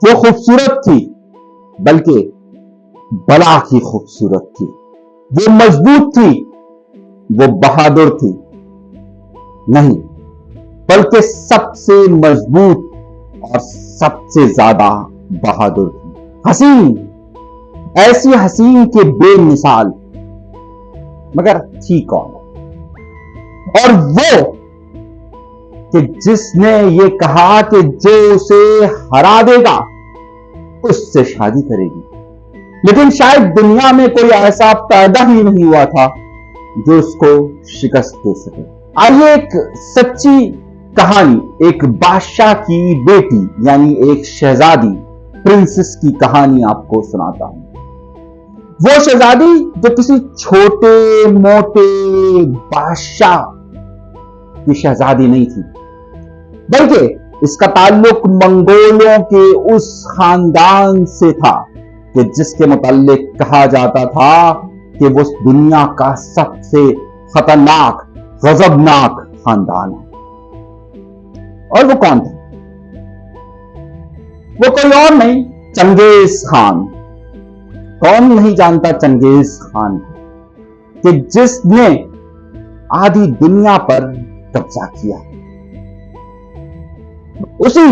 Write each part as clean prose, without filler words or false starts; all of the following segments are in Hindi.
वो खूबसूरत थी, बल्कि बला ही खूबसूरत थी। वो मजबूत थी, वो बहादुर थी, नहीं बल्कि सबसे मजबूत और सबसे ज्यादा बहादुर थी। हसीन, ऐसी हसीन के बेमिसाल, मगर थी कौन? और वो कि जिसने ये कहा कि जो उसे हरा देगा उससे शादी करेगी, लेकिन शायद दुनिया में कोई ऐसा पैदा ही नहीं हुआ था जो उसको शिकस्त दे सके। आइए एक सच्ची कहानी, एक बादशाह की बेटी यानी एक शहजादी, प्रिंसेस की कहानी आपको सुनाता हूं। वो शहजादी जो किसी छोटे मोटे बादशाह की शहजादी नहीं थी, बल्कि इसका ताल्लुक मंगोलों के उस खानदान से था कि जिसके मुताल्लिक कहा जाता था कि वो दुनिया का सबसे खतरनाक गजबनाक खानदान है। और वो कौन था? वो कोई और नहीं, चंगेज खान। कौन नहीं जानता चंगेज खान कि जिसने आधी दुनिया पर कब्जा किया। उसी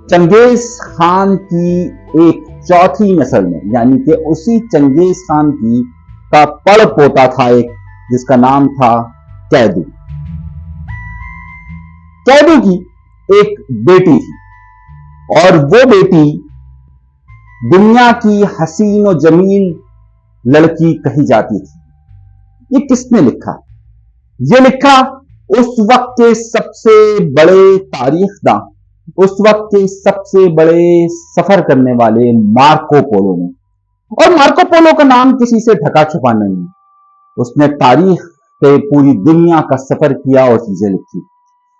चंगेज खान की एक चौथी नस्ल में, यानी कि उसी चंगेज खान की का पड़ पोता था एक, जिसका नाम था कैदू। कैदू की एक बेटी थी और वो बेटी दुनिया की हसीन और जमील लड़की कही जाती थी। ये किसने लिखा? ये लिखा उस वक्त के सबसे बड़े तारीखदां, उस वक्त के सबसे बड़े सफर करने वाले मार्को पोलो ने। और मार्को पोलो का नाम किसी से ढका छुपा नहीं है। उसने तारीख पे पूरी दुनिया का सफर किया और चीजें लिखी।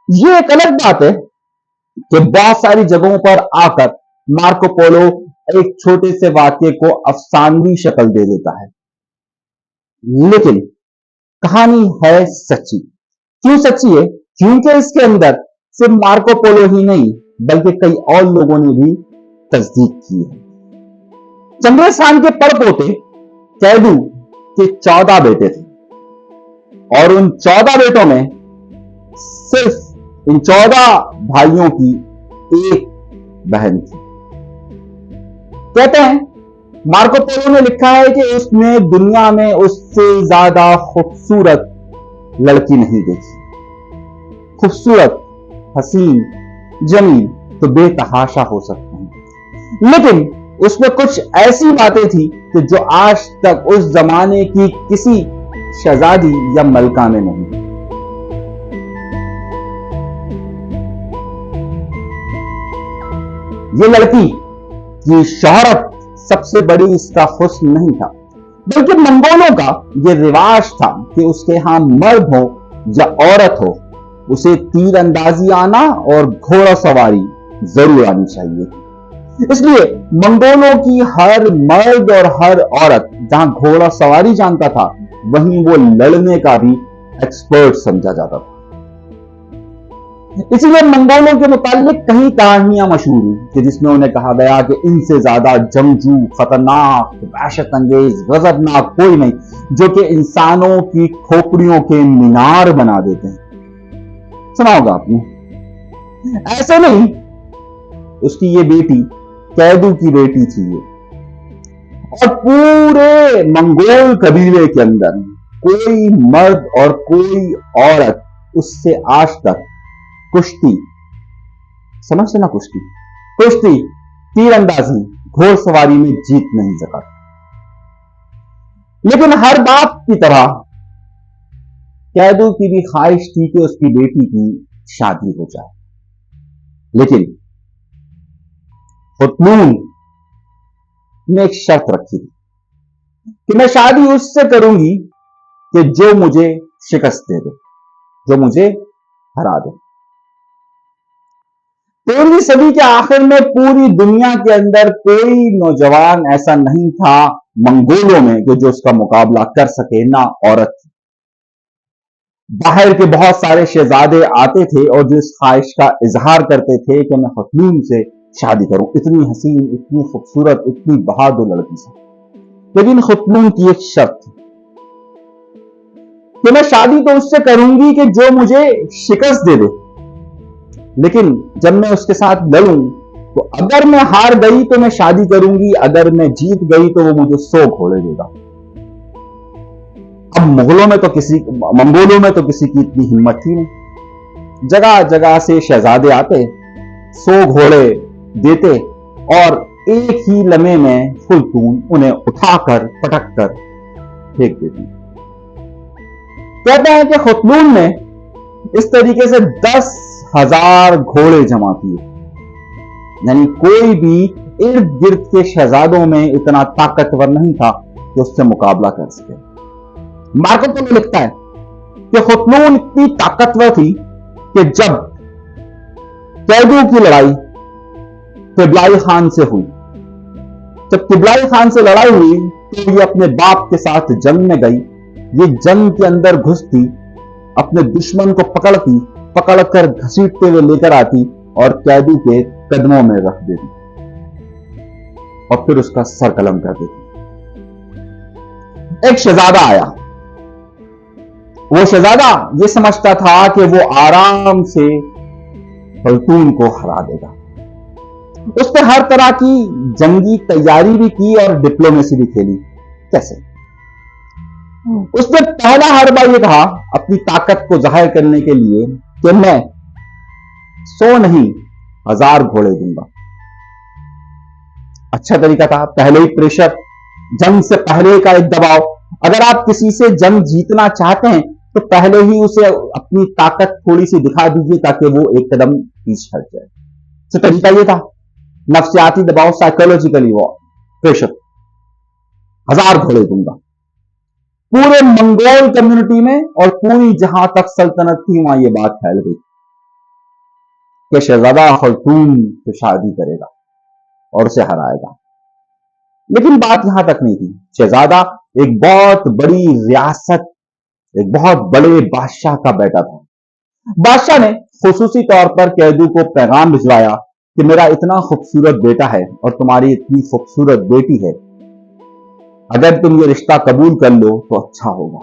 ये एक अलग बात है कि बहुत सारी जगहों पर आकर मार्को पोलो एक छोटे से वाक्य को अफसानवी शक्ल दे देता है, लेकिन कहानी है सच्ची। क्यों सच्ची है? क्योंकि इसके अंदर सिर्फ मार्को पोलो ही नहीं बल्कि कई और लोगों ने भी तस्दीक की है। चंगेज खान के पड़पोते कैदू के 14 बेटे थे और उन 14 बेटों में सिर्फ इन 14 भाइयों की एक बहन थी। कहते हैं मार्को पोलो ने लिखा है कि उसने दुनिया में उससे ज्यादा खूबसूरत लड़की नहीं देखी। खूबसूरत, हसीन, जमील तो बेतहाशा हो सकते हैं, लेकिन उसमें कुछ ऐसी बातें थी कि जो आज तक उस जमाने की किसी शहजादी या मलका में नहीं। ये लड़की की शोहरत सबसे बड़ी इसका हुस्न नहीं था, बल्कि मंगोलों का ये रिवाज था कि उसके यहां मर्द हो या औरत हो, उसे तीर अंदाजी आना और घोड़ा सवारी जरूर आनी चाहिए। इसलिए मंगोलों की हर मर्द और हर औरत जहां घोड़ा सवारी जानता था, वहीं वो लड़ने का भी एक्सपर्ट समझा जाता था। इसीलिए मंगोलों के मुतालिक कई कहानियां मशहूर हुई कि जिसमें उन्हें कहा गया कि इनसे ज्यादा जंगजू, खतरनाक, वहशत अंगेज, गजबनाक कोई नहीं, जो कि इंसानों की खोपड़ियों के मीनार बना देते हैं। सुना होगा आपने। ऐसे नहीं, उसकी ये बेटी कैदू की बेटी थी ये, और पूरे मंगोल कबीले के अंदर कोई मर्द और कोई औरत उससे आज तक कुश्ती, समझते ना, कुश्ती, तीरंदाजी, घोड़सवारी में जीत नहीं सका। लेकिन हर बाप की तरह कैदू की भी ख्वाहिश थी कि उसकी बेटी की शादी हो जाए, लेकिन हुतनून ने एक शर्त रखी थी कि मैं शादी उससे करूंगी कि जो मुझे शिकस्त दे दे, जो मुझे हरा दे। 13वीं सदी के आखिर में पूरी दुनिया के अंदर कोई नौजवान ऐसा नहीं था मंगोलों में कि जो उसका मुकाबला कर सके, ना औरत। बाहर के बहुत सारे शहजादे आते थे और जो इस ख्वाहिश का इजहार करते थे कि मैं हुतनून से शादी करूं इतनी हसीन, इतनी खूबसूरत, इतनी बहादुर लड़की से। लेकिन खुतनून की एक शर्त थी कि मैं शादी तो उससे करूंगी कि जो मुझे शिकस्त दे दे, लेकिन जब मैं उसके साथ लड़ूं तो अगर मैं हार गई तो मैं शादी करूंगी, अगर मैं जीत गई तो वो मुझे 100 घोड़े देगा। अब मंगोलों में तो किसी की इतनी हिम्मत थी नहीं। जगह जगह से शहजादे आते, 100 घोड़े देते और एक ही लम्हे में खुलतून उन्हें उठाकर पटक कर फेंक देती। कहते हैं कि खुतनून ने इस तरीके से 10,000 घोड़े जमा किए, यानी कोई भी इर्द गिर्द के शहजादों में इतना ताकतवर नहीं था कि उससे मुकाबला कर सके। मार्को में लिखता है कि खुतनून इतनी ताकतवर थी कि जब कैदू की लड़ाई किबलाई खान से हुई, जब किबलाई खान से लड़ाई हुई तो ये अपने बाप के साथ जंग में गई। ये जंग के अंदर घुसती, अपने दुश्मन को पकड़ती, पकड़कर घसीटते हुए लेकर आती और कैदू के कदमों में रख देती और फिर उसका सर कलम कर देती। एक शहजादा आया। वो शहजादा ये समझता था कि वो आराम से खुतनून को हरा देगा। उसने हर तरह की जंगी तैयारी भी की और डिप्लोमेसी भी खेली। कैसे? उसने पहला हरबा ये कहा अपनी ताकत को जाहिर करने के लिए कि मैं 100 नहीं 1000 घोड़े दूंगा। अच्छा तरीका था, पहले ही प्रेशर, जंग से पहले का एक दबाव। अगर आप किसी से जंग जीतना चाहते हैं तो पहले ही उसे अपनी ताकत थोड़ी सी दिखा दीजिए ताकि वो एक कदम पीछे हट जाए। तो तरीका ये था, नफ्सियाती दबाव, साइकोलॉजिकली वो प्रेशर। 1000 घोड़े दूंगा। पूरे मंगोल कम्युनिटी में और पूरी जहां तक सल्तनत थी वहां ये बात फैल गई कि शहजादा खुतनून से शादी करेगा और उसे हराएगा। लेकिन बात यहां तक नहीं थी। शहजादा एक बहुत बड़ी रियासत, एक बहुत बड़े बादशाह का बेटा था। बादशाह ने खुसूसी तौर पर कैदू को पैगाम भिजवाया कि मेरा इतना खूबसूरत बेटा है और तुम्हारी इतनी खूबसूरत बेटी है, अगर तुम ये रिश्ता कबूल कर लो तो अच्छा होगा।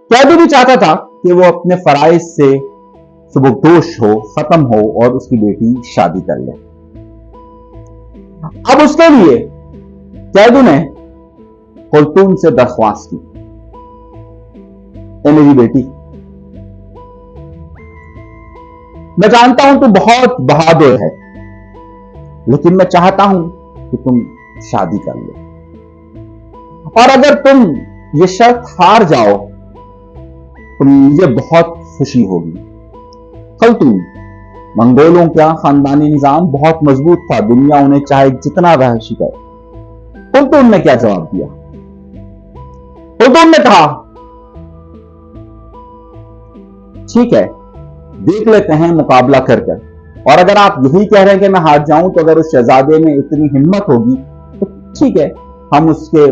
कैदू भी चाहता था कि वो अपने फराइज से सुबकदोश हो, खत्म हो और उसकी बेटी शादी कर ले। अब उसके लिए कैदू ने खुतनून से दरख्वास्त की, मेरी बेटी, मैं जानता हूं तू बहुत बहादुर है, लेकिन मैं चाहता हूं कि तुम शादी कर लो, और अगर तुम ये शर्त हार जाओ तो मुझे बहुत खुशी होगी। खुतनून, मंगोलों का खानदानी निजाम बहुत मजबूत था, दुनिया उन्हें चाहे जितना वहशी करे। खुतनून ने क्या जवाब दिया? खुतनून ने कहा, ठीक है, देख लेते हैं मुकाबला कर कर, और अगर आप यही कह रहे हैं कि मैं हार जाऊं तो अगर उस शहजादे में इतनी हिम्मत होगी तो ठीक है,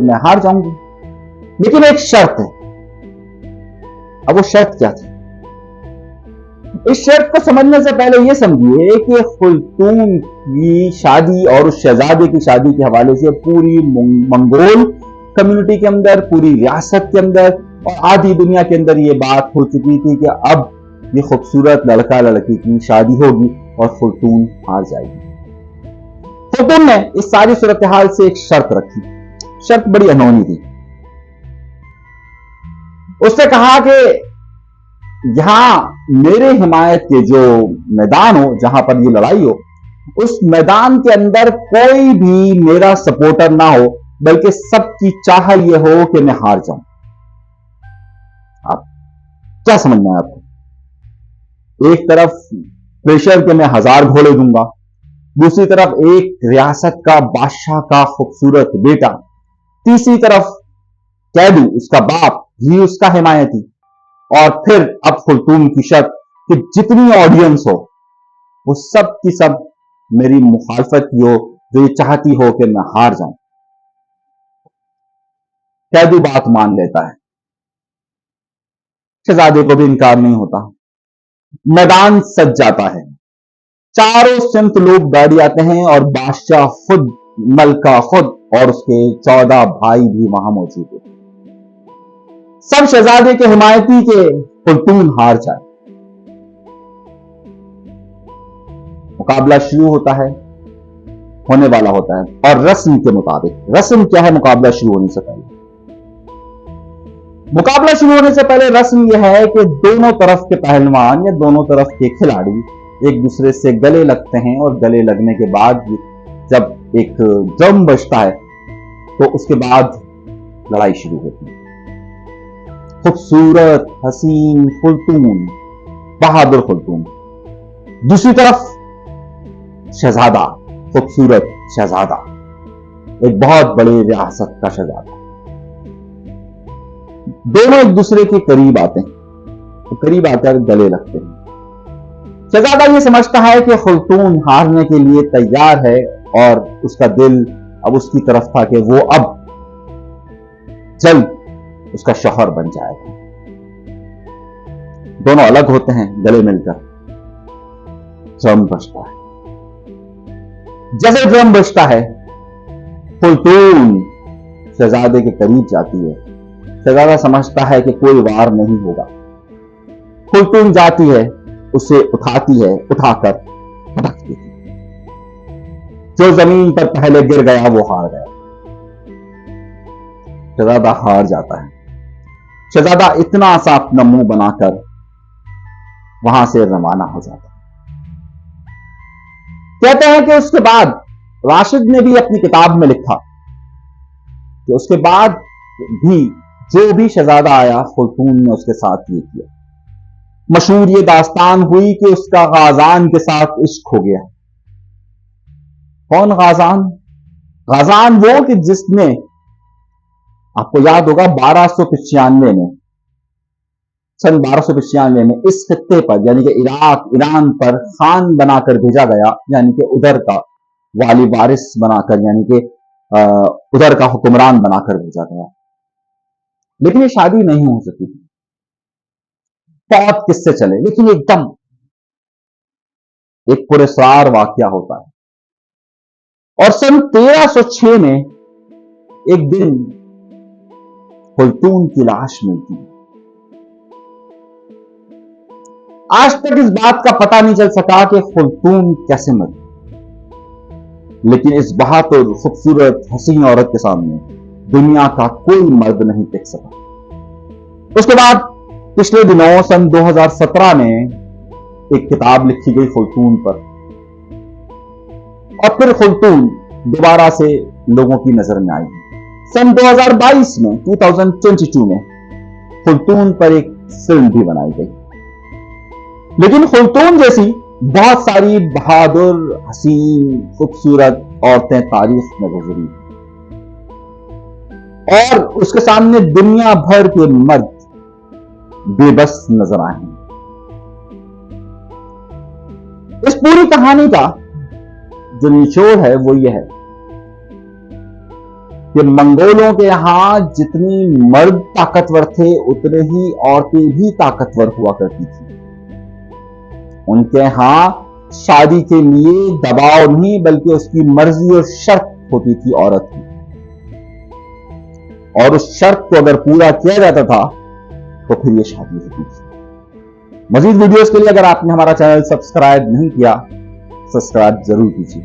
मैं हार जाऊंगी, लेकिन एक शर्त है। अब वो शर्त क्या थी? इस शर्त को समझने से पहले यह समझिए कि खुतनून की शादी और उस शहजादे की शादी के हवाले से पूरी मंगोल कम्युनिटी के अंदर, पूरी रियासत के अंदर और आधी दुनिया के अंदर यह बात हो चुकी थी कि अब ये खूबसूरत लड़का लड़की की शादी होगी और खुतनून हार जाएगी। खुतनून ने इस सारी सूरत हाल से एक शर्त रखी। शर्त बड़ी अनोनी थी। उसने कहा कि यहां मेरे हिमायत के जो मैदान हो, जहां पर ये लड़ाई हो, उस मैदान के अंदर कोई भी मेरा सपोर्टर ना हो, बल्कि सबकी चाह यह हो कि मैं हार जाऊं। आप क्या समझना है आपको? एक तरफ प्रेशर के मैं 1000 घोड़े दूंगा, दूसरी तरफ एक रियासत का बादशाह का खूबसूरत बेटा, तीसरी तरफ कैदू उसका बाप भी उसका हिमायती, और फिर अब खुतनून की शर्त कि जितनी ऑडियंस हो वो सब की सब मेरी मुखालफत की हो, जो ये चाहती हो कि मैं हार जाऊं। कैदू बात मान लेता है, शहजादे को भी इनकार नहीं होता। मैदान सज जाता है। चारों सिमत लोग दौड़ आते हैं और बादशाह खुद, मलका खुद और उसके 14 भाई भी वहां मौजूद होते हैं। सब शहजादे के हिमायती के खुर्तून हार जाए। मुकाबला शुरू होता है, होने वाला होता है, और रस्म के मुताबिक, रस्म क्या है मुकाबला शुरू होने से पहले? मुकाबला शुरू होने से पहले रस्म यह है कि दोनों तरफ के पहलवान या दोनों तरफ के खिलाड़ी एक दूसरे से गले लगते हैं, और गले लगने के बाद जब एक ड्रम बजता है तो उसके बाद लड़ाई शुरू होती है। खूबसूरत, हसीन खुर्तून, बहादुर खुर्तून, दूसरी तरफ शहजादा, खूबसूरत शहजादा, एक बहुत बड़ी रियासत का शहजादा। दोनों एक दूसरे के करीब आते हैं, तो करीब आकर गले लगते हैं। शहजादा ये समझता है कि खुर्तून हारने के लिए तैयार है, और उसका दिल अब उसकी तरफ था कि वो अब जल्द उसका शौहर बन जाएगा। दोनों अलग होते हैं गले मिलकर। ड्रम बजता है। जैसे ड्रम बजता है, खुर्तून शहजादे के करीब जाती है। शहजादा समझता है कि कोई वार नहीं होगा। खुर्तून जाती है, उसे उठाती है, उठाकर पटकती है। जो जमीन पर पहले गिर गया वो हार गया। शहजादा हार जाता है। शहजादा इतना सा अपना मुंह बनाकर वहां से रवाना हो जाता है। कहते हैं कि उसके बाद राशिद ने भी अपनी किताब में लिखा कि उसके बाद भी जो भी शहजादा आया, खुर्तून ने उसके साथ ये किया। मशहूर ये दास्तान हुई कि उसका गाजान के साथ इश्क हो गया। कौन गाजान? गाजान वो कि जिसने, आपको याद होगा 1295 में, सन 1295 में इस खित्ते पर यानी कि इराक, ईरान पर खान बनाकर भेजा गया, यानी कि उधर का वाली वारिस बनाकर, यानी कि उधर का हुक्मरान बनाकर भेजा गया। लेकिन ये शादी नहीं हो सकी थी। बहुत किस्से चले, लेकिन एकदम एक पुरस्कार वाकया होता है। और सन 1306 में एक दिन खुर्तून की लाश मिलती है। आज तक इस बात का पता नहीं चल सका कि खुर्तून कैसे मरी, लेकिन इस बहादुर, खूबसूरत, हसीन औरत के सामने दुनिया का कोई मर्द नहीं टिक सका। उसके बाद पिछले दिनों सन 2017 में एक किताब लिखी गई खुर्तून पर, और फिर खुर्तून दोबारा से लोगों की नजर में आई। सन 2022 में 2022 में खुर्तून पर एक फिल्म भी बनाई गई। लेकिन खुर्तून जैसी बहुत सारी बहादुर, हसीन, खूबसूरत औरतें तारीख में गुजरी, और उसके सामने दुनिया भर के मर्द बेबस नजर आए। इस पूरी कहानी का जो निचोड़ है वो ये है कि मंगोलों के यहां जितनी मर्द ताकतवर थे, उतने ही औरतें भी ताकतवर हुआ करती थी। उनके यहां शादी के लिए दबाव नहीं, बल्कि उसकी मर्जी और शर्त होती थी औरत की, और उस शर्त को अगर पूरा किया जाता था तो फिर ये शादी होती थी। मजीद वीडियोस के लिए अगर आपने हमारा चैनल सब्सक्राइब नहीं किया, सब्सक्राइब जरूर कीजिए।